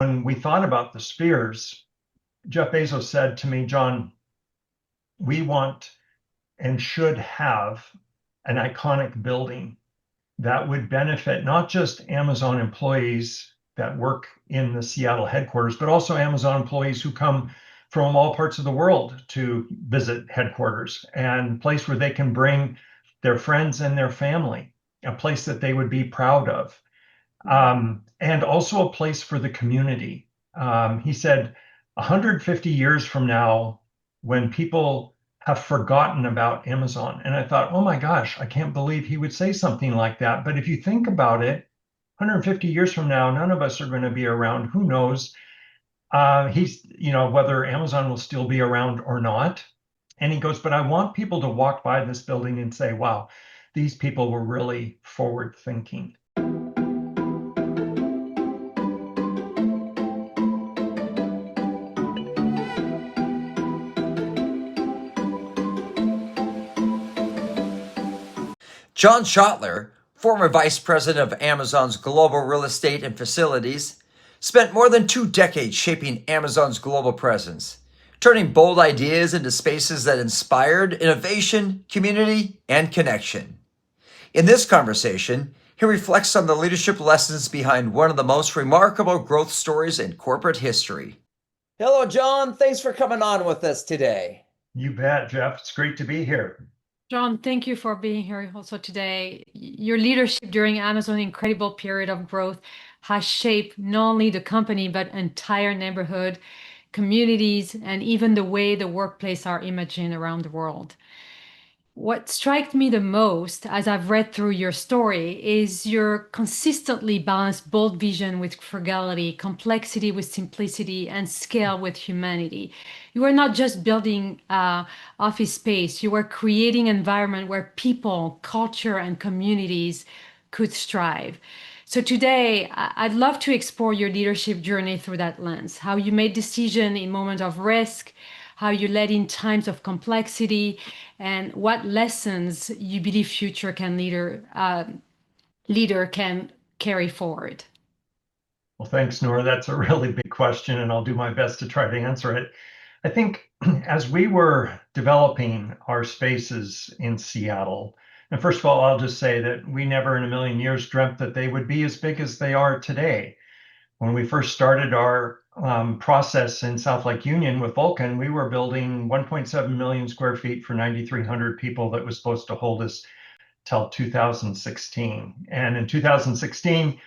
when we thought about the spheres, Jeff Bezos said to me, John, we want and should have an iconic building that would benefit not just Amazon employees that work in the Seattle headquarters, but also Amazon employees who come from all parts of the world to visit headquarters, and a place where they can bring their friends and their family, a place that they would be proud of, and also a place for the community. He said, 150 years from now, when people have forgotten about Amazon. And I thought, oh my gosh, I can't believe he would say something like that. But if you think about it, 150 years from now, none of us are going to be around. Who knows? Whether Amazon will still be around or not. And he goes, but I want people to walk by this building and say, wow, these people were really forward thinking. John Schoettler, former vice president of Amazon's global real estate and facilities, spent more than 2 decades shaping Amazon's global presence, turning bold ideas into spaces that inspired innovation, community, and connection. In this conversation, he reflects on the leadership lessons behind one of the most remarkable growth stories in corporate history. Hello, John. Thanks for coming on with us today. You bet, Jeff. It's great to be here. John, thank you for being here also today. Your leadership during Amazon's incredible period of growth has shaped not only the company, but entire neighborhood, communities, and even the way the workplace are imagined around the world. What struck me the most as I've read through your story is your consistently balanced bold vision with frugality, complexity with simplicity, and scale with humanity. You are not just building office space, you are creating an environment where people, culture, and communities could strive. So today, I'd love to explore your leadership journey through that lens, how you made decisions in moments of risk, how you led in times of complexity, and what lessons you believe future leader can carry forward. Well, thanks, Nora. That's a really big question, and I'll do my best to try to answer it. I think as we were developing our spaces in Seattle, and first of all, I'll just say that we never in a million years dreamt that they would be as big as they are today. When we first started our process in South Lake Union with Vulcan, we were building 1.7 million square feet for 9,300 people that was supposed to hold us till 2016. And in 2016,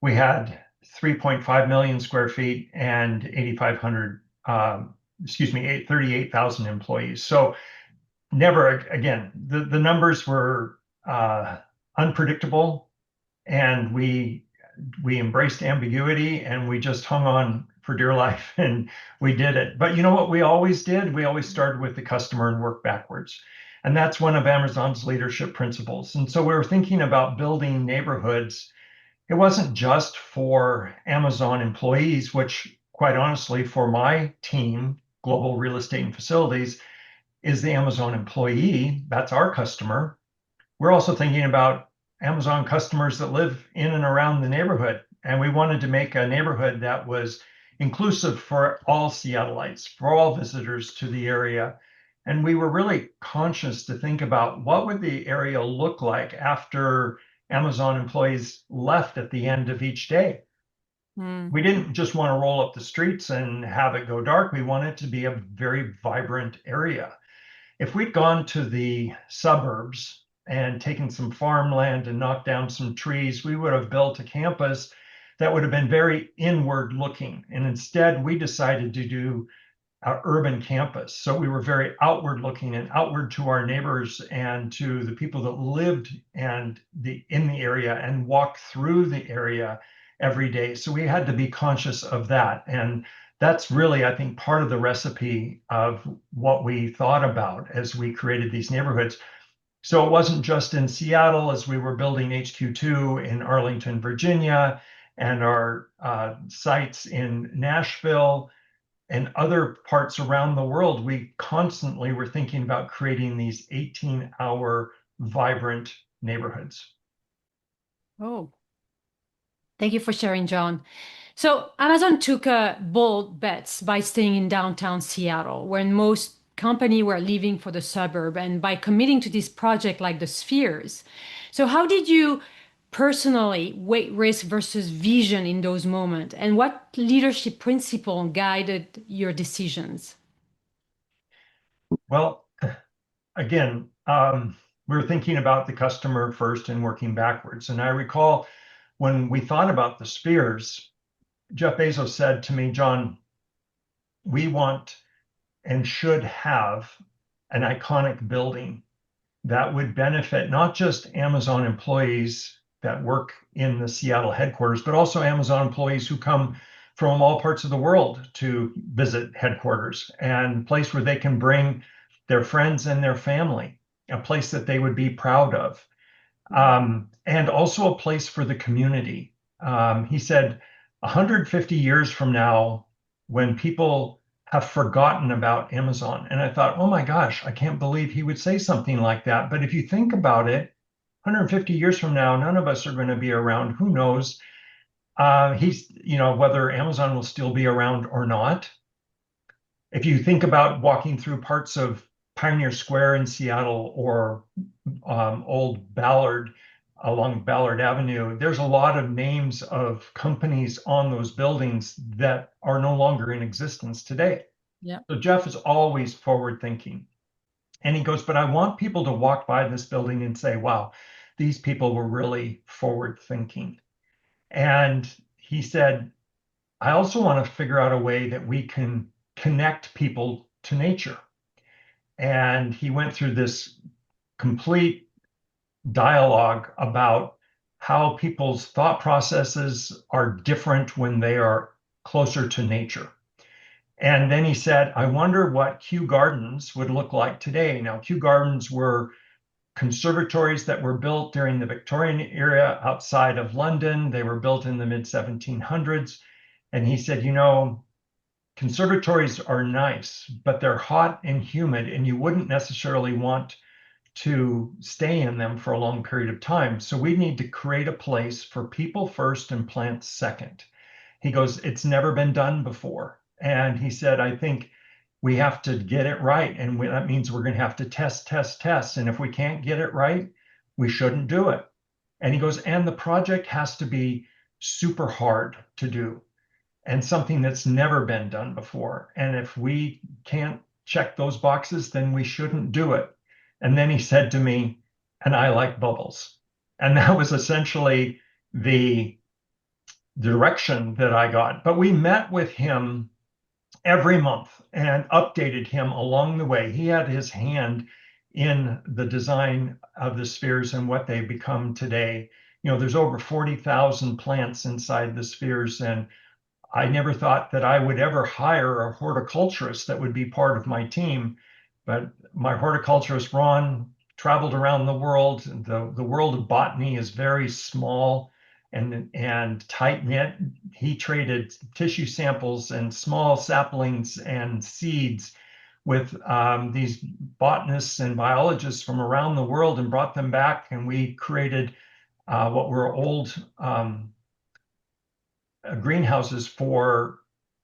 we had 3.5 million square feet and 38,000 employees. So never again, the numbers were unpredictable, and we embraced ambiguity, and we just hung on for dear life, and we did it. But you know what we always did? We always started with the customer and worked backwards. And that's one of Amazon's leadership principles. And so we were thinking about building neighborhoods. It wasn't just for Amazon employees, which quite honestly, for my team, Global Real Estate and Facilities, is the Amazon employee. That's our customer. We're also thinking about Amazon customers that live in and around the neighborhood. And we wanted to make a neighborhood that was inclusive for all Seattleites, for all visitors to the area. And we were really conscious to think about what would the area look like after Amazon employees left at the end of each day. We didn't just want to roll up the streets and have it go dark. We wanted it to be a very vibrant area. If we'd gone to the suburbs and taken some farmland and knocked down some trees, we would have built a campus that would have been very inward looking. And instead, we decided to do an urban campus. So we were very outward looking and outward to our neighbors and to the people that lived in the area and walked through the area every day. So we had to be conscious of that. And that's really, I think, part of the recipe of what we thought about as we created these neighborhoods. So it wasn't just in Seattle as we were building HQ2 in Arlington, Virginia, and our sites in Nashville and other parts around the world. We constantly were thinking about creating these 18-hour vibrant neighborhoods. Oh, thank you for sharing, John. So Amazon took bold bets by staying in downtown Seattle, when most companies were leaving for the suburb, and by committing to this project like the Spheres. So how did you personally weigh risk versus vision in those moments, and what leadership principle guided your decisions? Well, again, we were thinking about the customer first and working backwards. And I recall when we thought about the spheres, Jeff Bezos said to me, John, we want and should have an iconic building that would benefit not just Amazon employees that work in the Seattle headquarters, but also Amazon employees who come from all parts of the world to visit headquarters, and a place where they can bring their friends and their family, a place that they would be proud of, and also a place for the community. He said 150 years from now, when people have forgotten about Amazon. And I thought, oh my gosh, I can't believe he would say something like that. But if you think about it, 150 years from now, none of us are going to be around. Who knows? Whether Amazon will still be around or not. If you think about walking through parts of Pioneer Square in Seattle, or Old Ballard along Ballard Avenue, there's a lot of names of companies on those buildings that are no longer in existence today. Yeah. So Jeff is always forward thinking. And he goes, but I want people to walk by this building and say, wow, these people were really forward thinking. And he said, I also want to figure out a way that we can connect people to nature. And he went through this complete dialogue about how people's thought processes are different when they are closer to nature. And then he said, I wonder what Kew Gardens would look like today. Now, Kew Gardens were conservatories that were built during the Victorian era outside of London. They were built in the mid 1700s. And he said, conservatories are nice, but they're hot and humid, and you wouldn't necessarily want to stay in them for a long period of time. So we need to create a place for people first and plants second. He goes, it's never been done before. And he said, I think we have to get it right. And that means we're going to have to test, test, test. And if we can't get it right, we shouldn't do it. And he goes, and the project has to be super hard to do and something that's never been done before. And if we can't check those boxes, then we shouldn't do it. And then he said to me, and I like bubbles. And that was essentially the direction that I got. But we met with him every month and updated him along the way. He had his hand in the design of the spheres and what they've become today. There's over 40,000 plants inside the spheres, and I never thought that I would ever hire a horticulturist that would be part of my team. But my horticulturist, Ron, traveled around the world. The world of botany is very small and tight knit. He traded tissue samples and small saplings and seeds with these botanists and biologists from around the world and brought them back. And we created what were old greenhouses for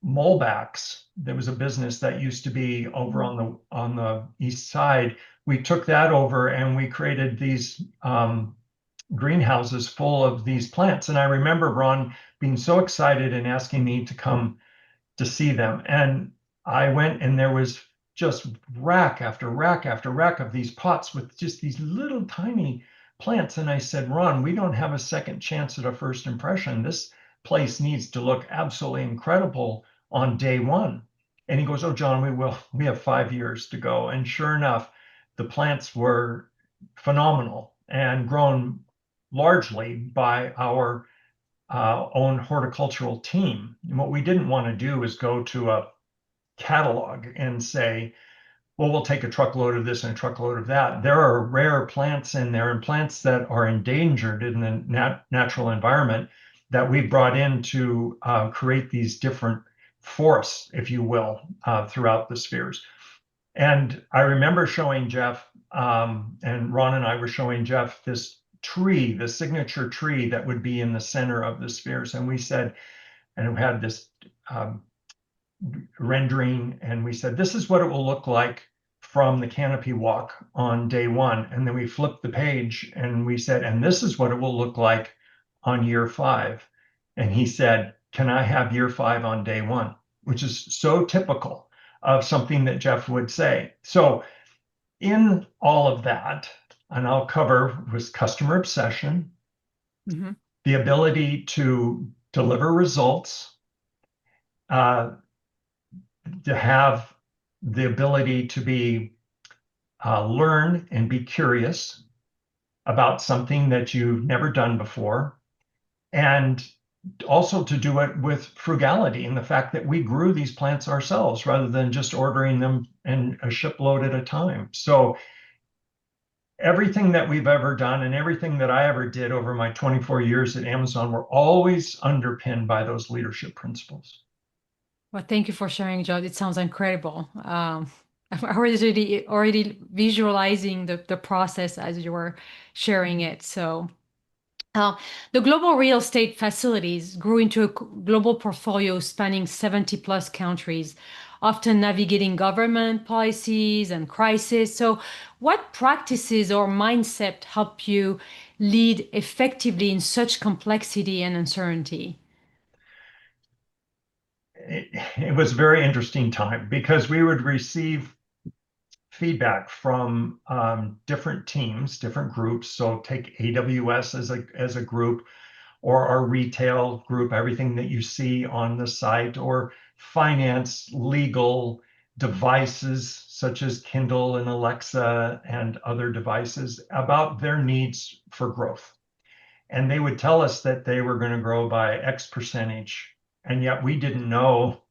molebacks. There was a business that used to be over on the east side. We took that over and we created these greenhouses full of these plants. And I remember Ron being so excited and asking me to come to see them. And I went, and there was just rack after rack after rack of these pots with just these little tiny plants. And I said, Ron, we don't have a second chance at a first impression. This place needs to look absolutely incredible on day one. And he goes, oh, John, we will. We have 5 years to go. And sure enough, the plants were phenomenal and grown largely by our own horticultural team. And what we didn't want to do is go to a catalog and say, well, we'll take a truckload of this and a truckload of that. There are rare plants in there and plants that are endangered in the natural environment that we brought in to create these different forests, if you will, throughout the spheres. And I remember showing Jeff, and Ron and I were showing Jeff this tree, the signature tree that would be in the center of the spheres. And we said, and we had this rendering, and we said, this is what it will look like from the canopy walk on day one. And then we flipped the page and we said, and this is what it will look like on year 5. And he said, can I have year 5 on day 1? Which is so typical of something that Jeff would say. So in all of that, and I'll cover, was customer obsession, the ability to deliver results, to have the ability to be learn and be curious about something that you've never done before, and also to do it with frugality and the fact that we grew these plants ourselves rather than just ordering them in a shipload at a time. So everything that we've ever done and everything that I ever did over my 24 years at Amazon were always underpinned by those leadership principles. Well, thank you for sharing, John. It sounds incredible. I'm already visualizing the process as you were sharing it. So the global real estate facilities grew into a global portfolio spanning 70 plus countries, often navigating government policies and crises. So what practices or mindset help you lead effectively in such complexity and uncertainty? It was a very interesting time because we would receive feedback from different teams, different groups. So take AWS as a group, or our retail group, everything that you see on the site, or finance, legal, devices such as Kindle and Alexa and other devices, about their needs for growth. And they would tell us that they were going to grow by X percentage, and yet we didn't know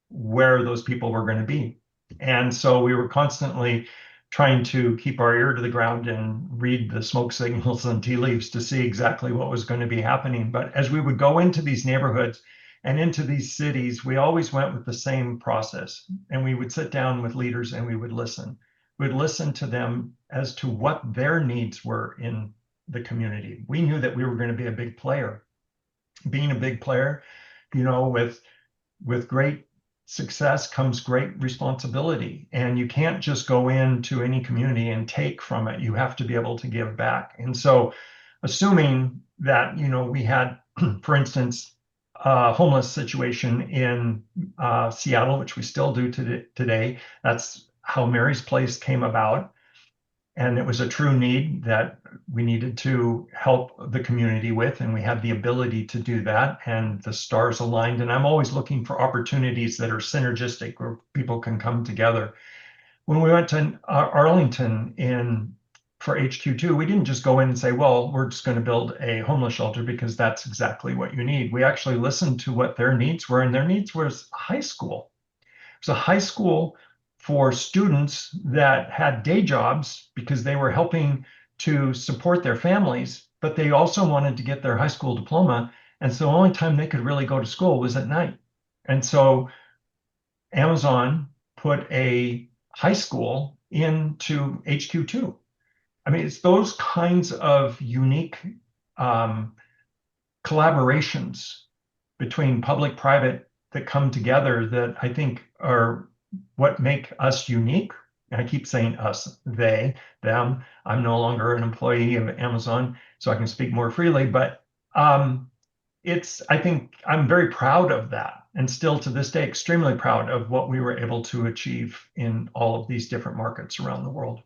where those people were going to be. And so we were constantly trying to keep our ear to the ground and read the smoke signals and tea leaves to see exactly what was going to be happening. But as we would go into these neighborhoods and into these cities, we always went with the same process. And we would sit down with leaders and we would listen. We'd listen to them as to what their needs were in the community. We knew that we were going to be a big player. Being a big player, with great success comes great responsibility, and you can't just go into any community and take from it. You have to be able to give back. And so assuming that we had for instance a homeless situation in Seattle, which we still do today. That's how Mary's Place came about, and it was a true need that we needed to help the community with, and we had the ability to do that, and the stars aligned. And I'm always looking for opportunities that are synergistic, where people can come together. When we went to Arlington for HQ2, we didn't just go in and say, well, we're just going to build a homeless shelter because that's exactly what you need. We actually listened to what their needs were, and their needs was high school. It was a high school for students that had day jobs because they were helping to support their families, but they also wanted to get their high school diploma. And so the only time they could really go to school was at night. And so Amazon put a high school into HQ2. I mean, it's those kinds of unique collaborations between public-private that come together that I think are what make us unique. And I keep saying us, they, them. I'm no longer an employee of Amazon, so I can speak more freely. But I think I'm very proud of that, and still to this day, extremely proud of what we were able to achieve in all of these different markets around the world.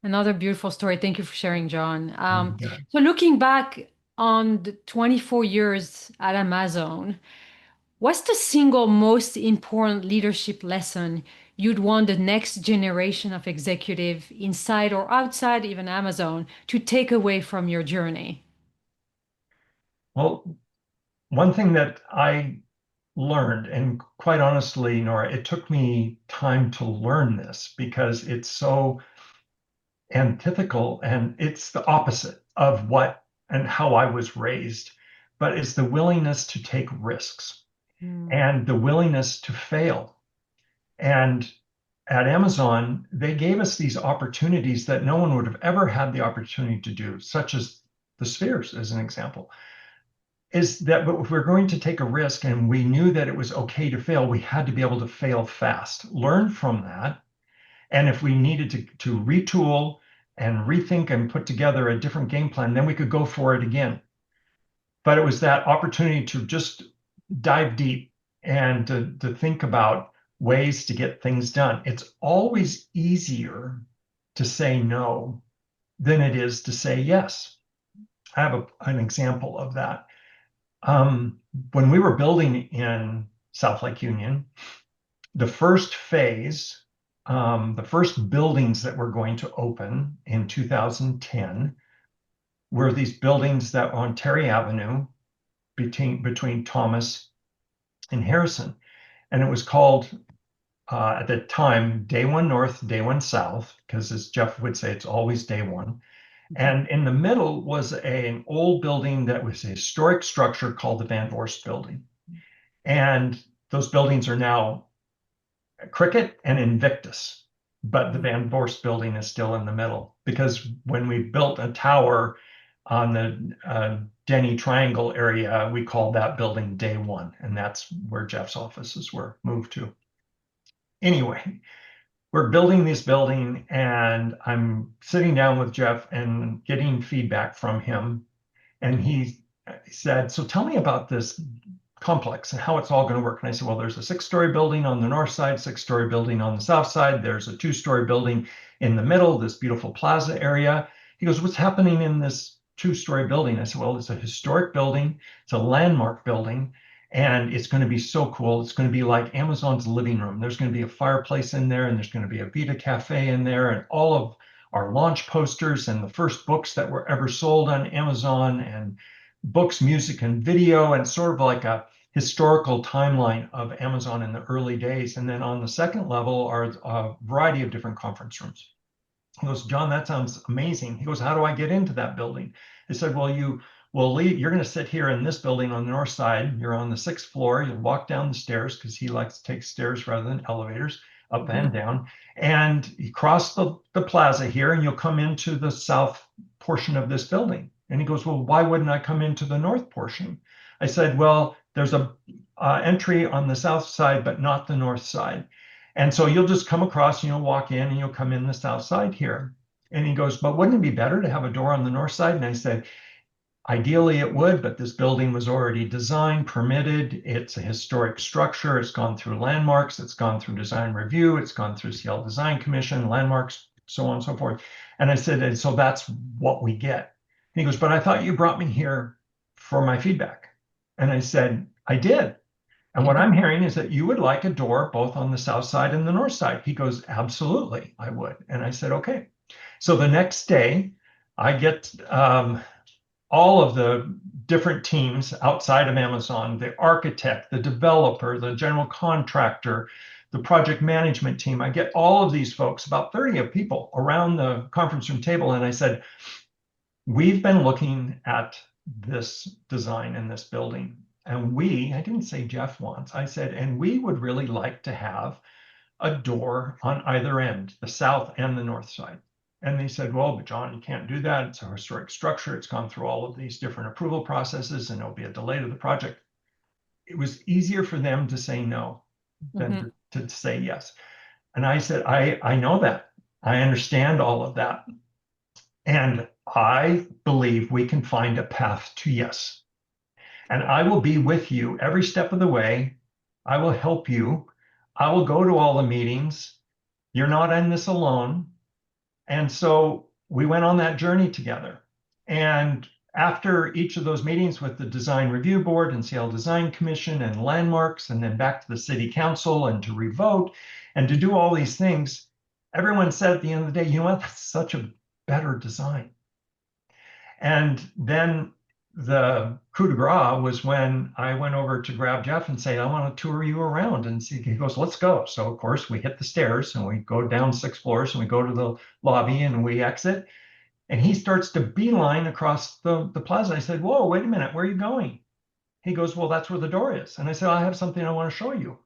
Another beautiful story. Thank you for sharing, John. So looking back on the 24 years at Amazon, what's the single most important leadership lesson you'd want the next generation of executive inside or outside even Amazon to take away from your journey? Well, one thing that I learned, and quite honestly, Nora, it took me time to learn this because it's so antithetical and it's the opposite of what and how I was raised, but it's the willingness to take risks and the willingness to fail. And at Amazon, they gave us these opportunities that no one would have ever had the opportunity to do, such as the spheres, as an example. is that if we're going to take a risk and we knew that it was okay to fail, we had to be able to fail fast, learn from that. And if we needed to retool and rethink and put together a different game plan, then we could go for it again. But it was that opportunity to just dive deep and to think about ways to get things done. It's always easier to say no than it is to say yes. I have an example of that. When we were building in South Lake Union, the first phase, the first buildings that were going to open in 2010 were these buildings that were on Terry Avenue between Thomas and Harrison. And it was called, at the time, Day One North, Day One South, because as Jeff would say, it's always Day One. And in the middle was an old building that was a historic structure called the Van Voorst Building. And those buildings are now Cricket and Invictus, but the Van Voorst Building is still in the middle, because when we built a tower on the Denny Triangle area, we called that building Day One, and that's where Jeff's offices were moved to. Anyway, we're building this building, and I'm sitting down with Jeff and getting feedback from him. And he said, so tell me about this complex and how it's all going to work. And I said, well, there's a 6-story building on the north side, 6-story building on the south side. There's a 2-story building in the middle, this beautiful plaza area. He goes, what's happening in this 2-story building? I said, well, it's a historic building. It's a landmark building. And it's going to be so cool. It's going to be like Amazon's living room. There's going to be a fireplace in there, and there's going to be a Vita Cafe in there, and all of our launch posters and the first books that were ever sold on Amazon, and books, music, and video, and sort of like a historical timeline of Amazon in the early days. And then on the second level are a variety of different conference rooms. He goes, John, that sounds amazing. He goes, how do I get into that building? I said, well, you're going to sit here in this building on the north side. You're on the 6th floor. You'll walk down the stairs, because he likes to take stairs rather than elevators, up and down. And you cross the plaza here, and you'll come into the south portion of this building. And he goes, well, why wouldn't I come into the north portion? I said, well, there's a entry on the south side, but not the north side. And so you'll just come across, and you'll walk in, and you'll come in the south side here. And he goes, but wouldn't it be better to have a door on the north side? And I said, ideally it would, but this building was already designed, permitted. It's a historic structure. It's gone through landmarks. It's gone through design review. It's gone through Seattle Design Commission, landmarks, so on and so forth. And I said, and so that's what we get. And he goes, but I thought you brought me here for my feedback. And I said, I did. And what I'm hearing is that you would like a door both on the south side and the north side. He goes, absolutely, I would. And I said, okay. So the next day, I get all of the different teams outside of Amazon, the architect, the developer, the general contractor, the project management team. I get all of these folks, about 30 of people, around the conference room table. And I said, we've been looking at this design in this building. And I didn't say Jeff wants, I said, and we would really like to have a door on either end, the south and the north side. And they said, well, but John, you can't do that. It's a historic structure. It's gone through all of these different approval processes, and there'll be a delay to the project. It was easier for them to say no than to say yes. And I said, I know that. I understand all of that. And I believe we can find a path to yes. And I will be with you every step of the way. I will help you. I will go to all the meetings. You're not in this alone. And so we went on that journey together. And after each of those meetings with the Design Review Board and Seattle Design Commission and landmarks, and then back to the City Council and to revote and to do all these things, everyone said at the end of the day, you know what, that's such a better design. And then the coup de grace was when I went over to grab Jeff and say, I want to tour you around and see. He goes, let's go. So of course we hit the stairs and we go down 6 floors and we go to the lobby and we exit. And he starts to beeline across the plaza. I said, whoa, wait a minute, where are you going? He goes, well, that's where the door is. And I said, I have something I want to show you.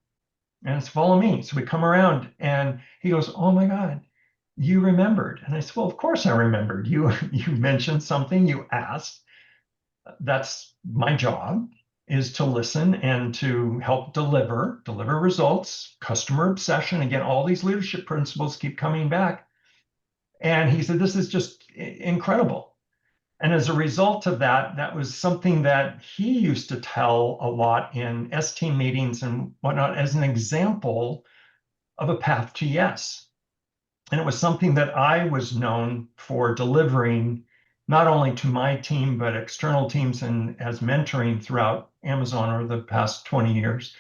And it's follow me. So we come around and he goes, oh my God, you remembered. And I said, well, of course I remembered. You mentioned something, you asked. that's my job, is to listen and to help deliver results, customer obsession. Again, all these leadership principles keep coming back. And he said, this is just incredible. And as a result of that, that was something that he used to tell a lot in S-team meetings and whatnot as an example of a path to yes. And it was something that I was known for delivering not only to my team, but external teams and as mentoring throughout Amazon over the past 20 years,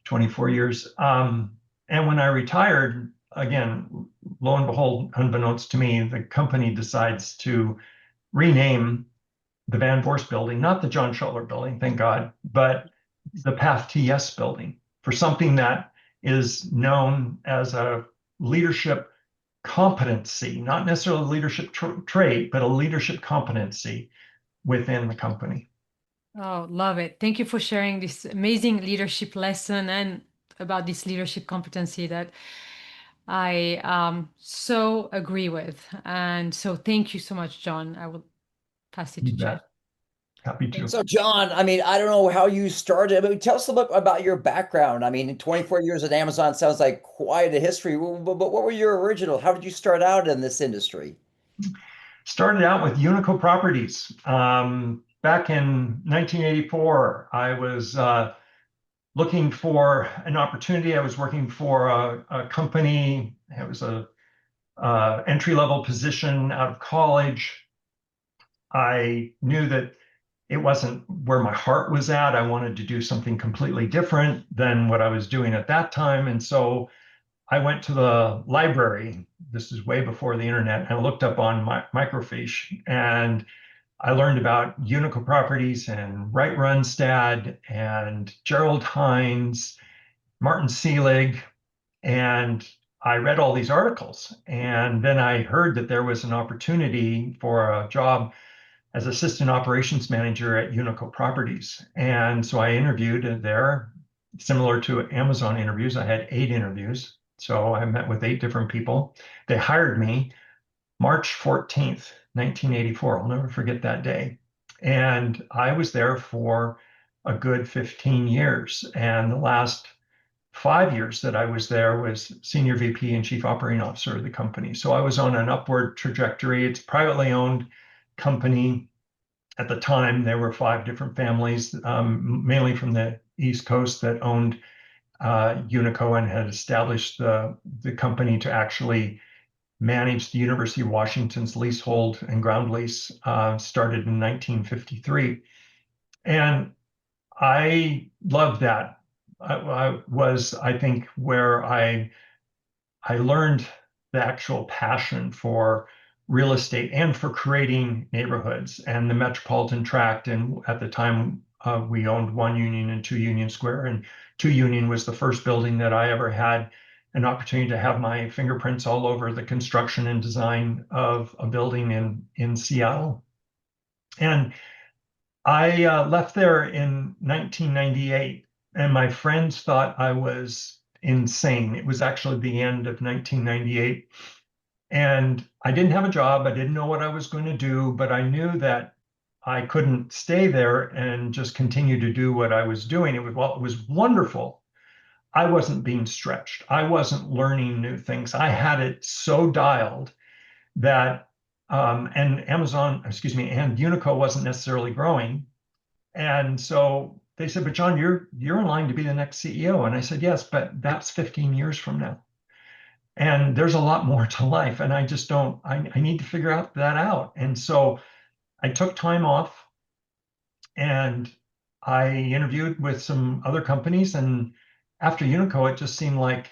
24 years. And when I retired, again, lo and behold, unbeknownst to me, the company decides to rename the Van Voorst building, not the John Schoettler building, thank God, but the Path to Yes building for something that is known as a leadership competency, not necessarily a leadership trait, but a leadership competency within the company. Oh, love it. Thank you for sharing this amazing leadership lesson and about this leadership competency that I so agree with. And so thank you so much, John. I will pass it to You Jeff. bet. Happy Thank to. So, John, I mean, I don't know how you started. I mean, tell us a bit about your background. I mean, 24 years at Amazon sounds like quite a history. But what were your original? How did you start out in this industry? Started out with Unico Properties. Back in 1984, I was looking for an opportunity. I was working for a company. It was a entry-level position out of college. I knew that it wasn't where my heart was at. I wanted to do something completely different than what I was doing at that time. And so I went to the library. This is way before the internet. And I looked up on microfiche and I learned about Unico Properties and Wright Runstad and Gerald Hines, Martin Seelig, and I read all these articles. And then I heard that there was an opportunity for a job as assistant operations manager at Unico Properties. And so I interviewed there, similar to Amazon interviews. I had 8 interviews. So I met with 8 different people. They hired me March 14th, 1984. I'll never forget that day. And I was there for a good 15 years. And the last 5 years that I was there was senior VP and chief operating officer of the company. So I was on an upward trajectory. It's a privately owned company. At the time, there were 5 different families, mainly from the East Coast, that owned Unico and had established the company to actually manage the University of Washington's leasehold and ground lease, started in 1953. And I loved that. I was, I think, where I learned the actual passion for real estate and for creating neighborhoods and the metropolitan tract. And at the time, we owned 1 Union and 2 Union Square, and 2 Union was the first building that I ever had an opportunity to have my fingerprints all over the construction and design of a building in Seattle. And I left there in 1998, and my friends thought I was insane. It was actually the end of 1998. And I didn't have a job. I didn't know what I was going to do, but I knew that I couldn't stay there and just continue to do what I was doing. It was wonderful. I wasn't being stretched. I wasn't learning new things. I had it so dialed that, and Amazon, excuse me, and Unico wasn't necessarily growing. And so they said, but John, you're in line to be the next CEO. And I said, yes, but that's 15 years from now. And there's a lot more to life. And I just don't, I need to figure that out. And so I took time off and I interviewed with some other companies. And after Unico, it just seemed like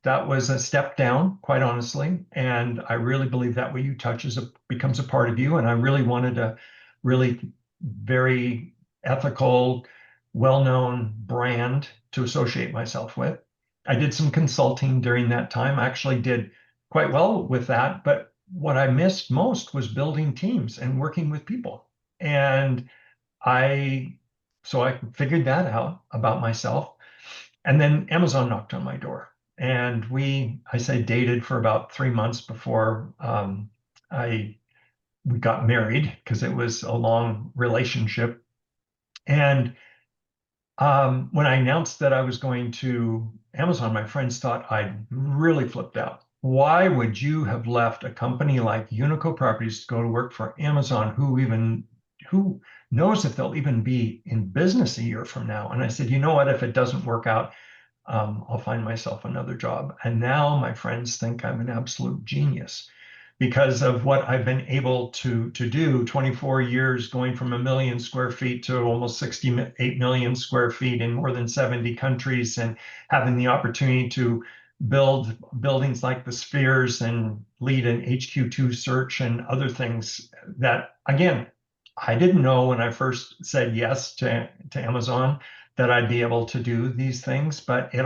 that was a step down, quite honestly. And I really believe that what you touch becomes a part of you. And I really wanted a really very ethical, well-known brand to associate myself with. I did some consulting during that time. I actually did quite well with that. But what I missed most was building teams and working with people. And so I figured that out about myself. And then Amazon knocked on my door. And I say dated for about 3 months before I we got married because it was a long relationship. And when I announced that I was going to Amazon, my friends thought I'd really flipped out. Why would you have left a company like Unico Properties to go to work for Amazon? Who knows if they'll even be in business a year from now? And I said, you know what? If it doesn't work out, I'll find myself another job. And now my friends think I'm an absolute genius because of what I've been able to do. 24 years, going from 1 million square feet to almost 68 million square feet in more than 70 countries, and having the opportunity to build buildings like the Spheres and lead an HQ2 search and other things that, again, I didn't know when I first said yes to Amazon that I'd be able to do these things, but it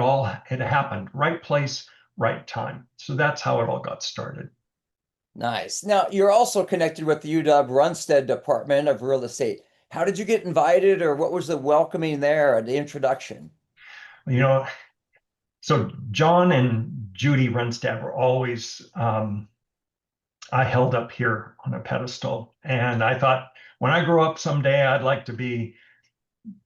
happened. Right place, right time. So that's how it all got started. Nice. Now, you're also connected with the UW Runstad Department of Real Estate. How did you get invited, or what was the welcoming there, the introduction? You know, so John and Judy Runstad were always I held up here on a pedestal. And I thought when I grow up someday, I'd like to be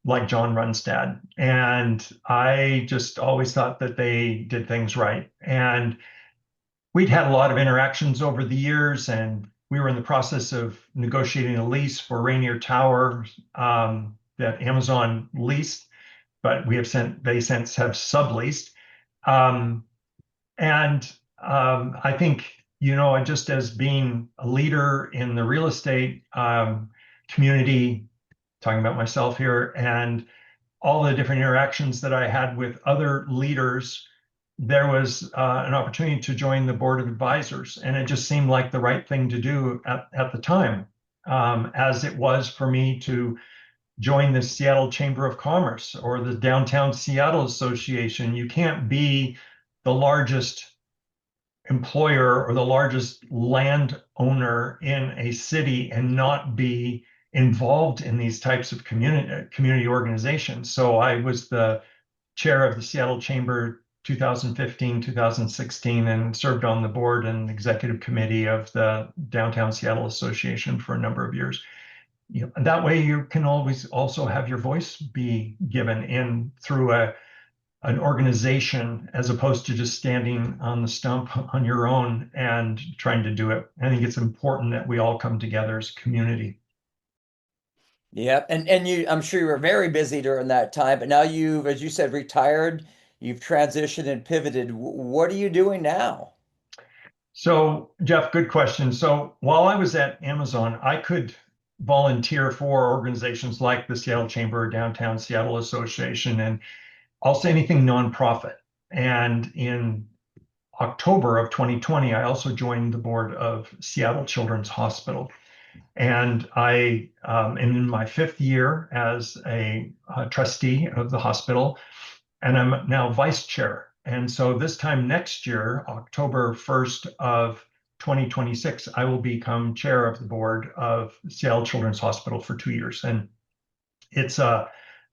like John Runstad. And I just always thought that they did things right. And we'd had a lot of interactions over the years, and we were in the process of negotiating a lease for Rainier Tower that Amazon leased, but they since have subleased. Um, and I think, just as being a leader in the real estate community, talking about myself here, and all the different interactions that I had with other leaders, there was an opportunity to join the board of advisors. And it just seemed like the right thing to do at the time, as it was for me to join the Seattle Chamber of Commerce or the Downtown Seattle Association. You can't be the largest employer or the largest landowner in a city and not be involved in these types of community organizations. So I was the chair of the Seattle Chamber 2015, 2016, and served on the board and executive committee of the Downtown Seattle Association for a number of years. That way you can always also have your voice be given in through an organization, as opposed to just standing on the stump on your own and trying to do it. I think it's important that we all come together as a community. Yeah, and I'm sure you were very busy during that time, but now you've, as you said, retired, you've transitioned and pivoted. What are you doing now? So, Jeff, good question. So, while I was at Amazon, I could volunteer for organizations like the Seattle Chamber or Downtown Seattle Association, and also anything nonprofit. And in October of 2020, I also joined the board of Seattle Children's Hospital. And I am in my 5th year as a trustee of the hospital, and I'm now vice chair. And so this time next year, October 1st of 2026, I will become chair of the board of Seattle Children's Hospital for 2 years. And it's an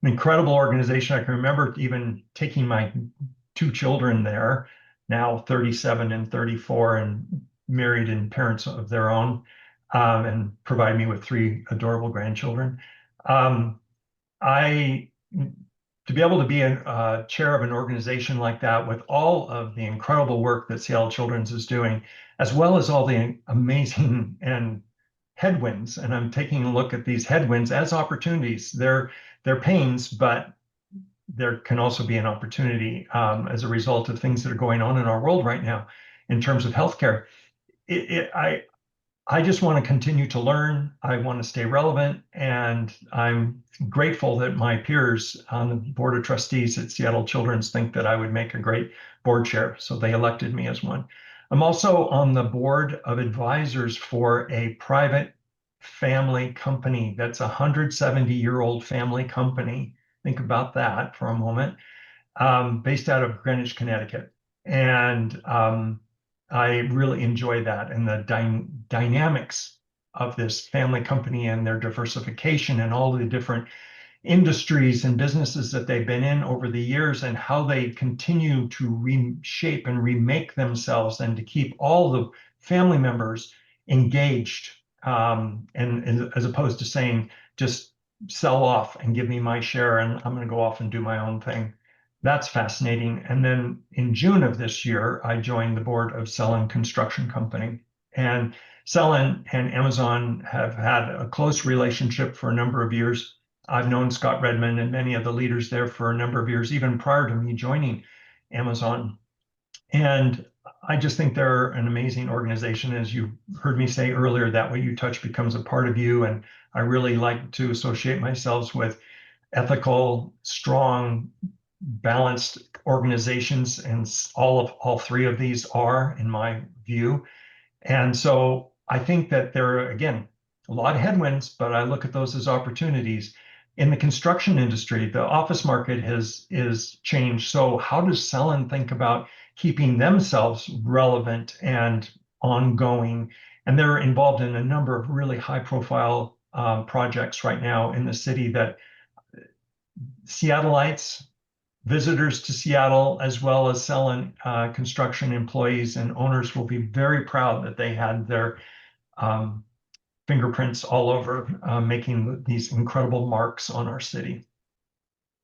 incredible organization. I can remember even taking my 2 children there, now 37 and 34, and married and parents of their own, and provide me with 3 adorable grandchildren. I To be able to be a chair of an organization like that, with all of the incredible work that Seattle Children's is doing, as well as all the amazing and headwinds. And I'm taking a look at these headwinds as opportunities. They're pains, but there can also be an opportunity as a result of things that are going on in our world right now in terms of healthcare. I just want to continue to learn. I want to stay relevant, and I'm grateful that my peers on the board of trustees at Seattle Children's think that I would make a great board chair, so they elected me as one. I'm also on the board of advisors for a private family company that's a 170-year-old family company. Think about that for a moment, based out of Greenwich, Connecticut. And I really enjoy that, and the dynamics of this family company and their diversification and all the different industries and businesses that they've been in over the years, and how they continue to reshape and remake themselves and to keep all the family members engaged and as opposed to saying, just sell off and give me my share and I'm going to go off and do my own thing. That's fascinating. And then in June of this year, I joined the board of Sellon Construction Company. And Sellon and Amazon have had a close relationship for a number of years. I've known Scott Redmond and many of the leaders there for a number of years, even prior to me joining Amazon. And I just think they're an amazing organization. As you heard me say earlier, that what you touch becomes a part of you. And I really like to associate myself with ethical, strong, balanced organizations. And all three of these are, in my view. And so I think that there are, again, a lot of headwinds, but I look at those as opportunities. In the construction industry, the office market is changed. So how does Sellon think about keeping themselves relevant and ongoing? And they're involved in a number of really high profile projects right now in the city that Seattleites, visitors to Seattle, as well as Sellon construction employees and owners will be very proud that they had their fingerprints all over, making these incredible marks on our city.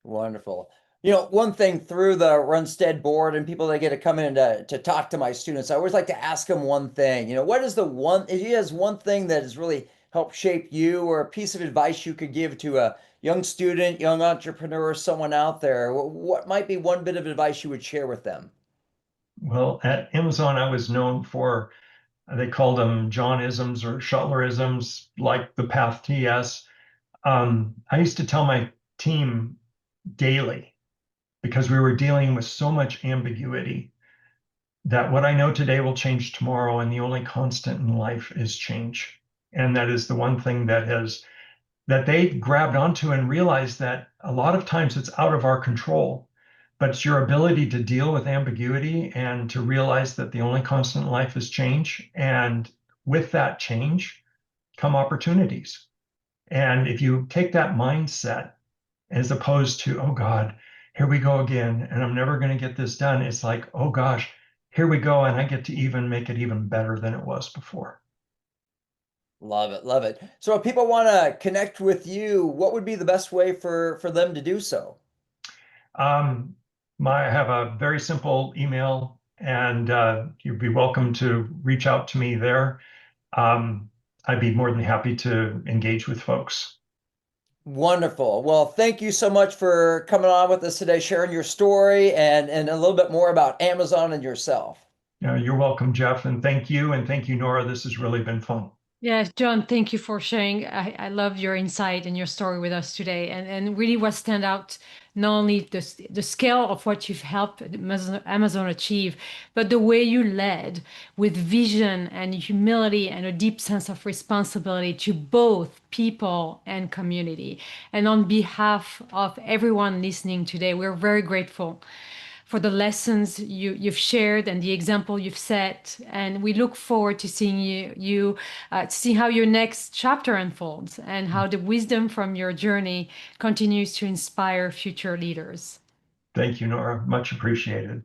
Wonderful. You know, one thing through the Runstad board and people that get to come in to talk to my students, I always like to ask them one thing. You know, what is the one, if you has one thing that has really helped shape you, or a piece of advice you could give to a young student, young entrepreneur, someone out there, what might be one bit of advice you would share with them? Well, at Amazon, I was known for, they called them John-isms or Schoettlerisms, like the Path TS. I used to tell my team daily, because we were dealing with so much ambiguity, that what I know today will change tomorrow, and the only constant in life is change. And that is the one thing that they grabbed onto and realized that a lot of times it's out of our control, but it's your ability to deal with ambiguity and to realize that the only constant in life is change. And with that change come opportunities. And if you take that mindset, as opposed to, oh God, here we go again, and I'm never going to get this done, it's like, oh gosh, here we go, and I get to even make it even better than it was before. Love it, love it. So if people want to connect with you, what would be the best way for them to do so? Um, I have a very simple email, and you'd be welcome to reach out to me there. I'd be more than happy to engage with folks. Wonderful. Well, thank you so much for coming on with us today, sharing your story and a little bit more about Amazon and yourself. You're welcome, Jeff, and thank you. And thank you, Nora. This has really been fun. Yes, John, thank you for sharing. I love your insight and your story with us today. And really what stand out, not only the scale of what you've helped Amazon achieve, but the way you led with vision and humility and a deep sense of responsibility to both people and community. And on behalf of everyone listening today, we're very grateful for the lessons you've shared and the example you've set. And we look forward to seeing to see how your next chapter unfolds and how the wisdom from your journey continues to inspire future leaders. Thank you, Nora. Much appreciated.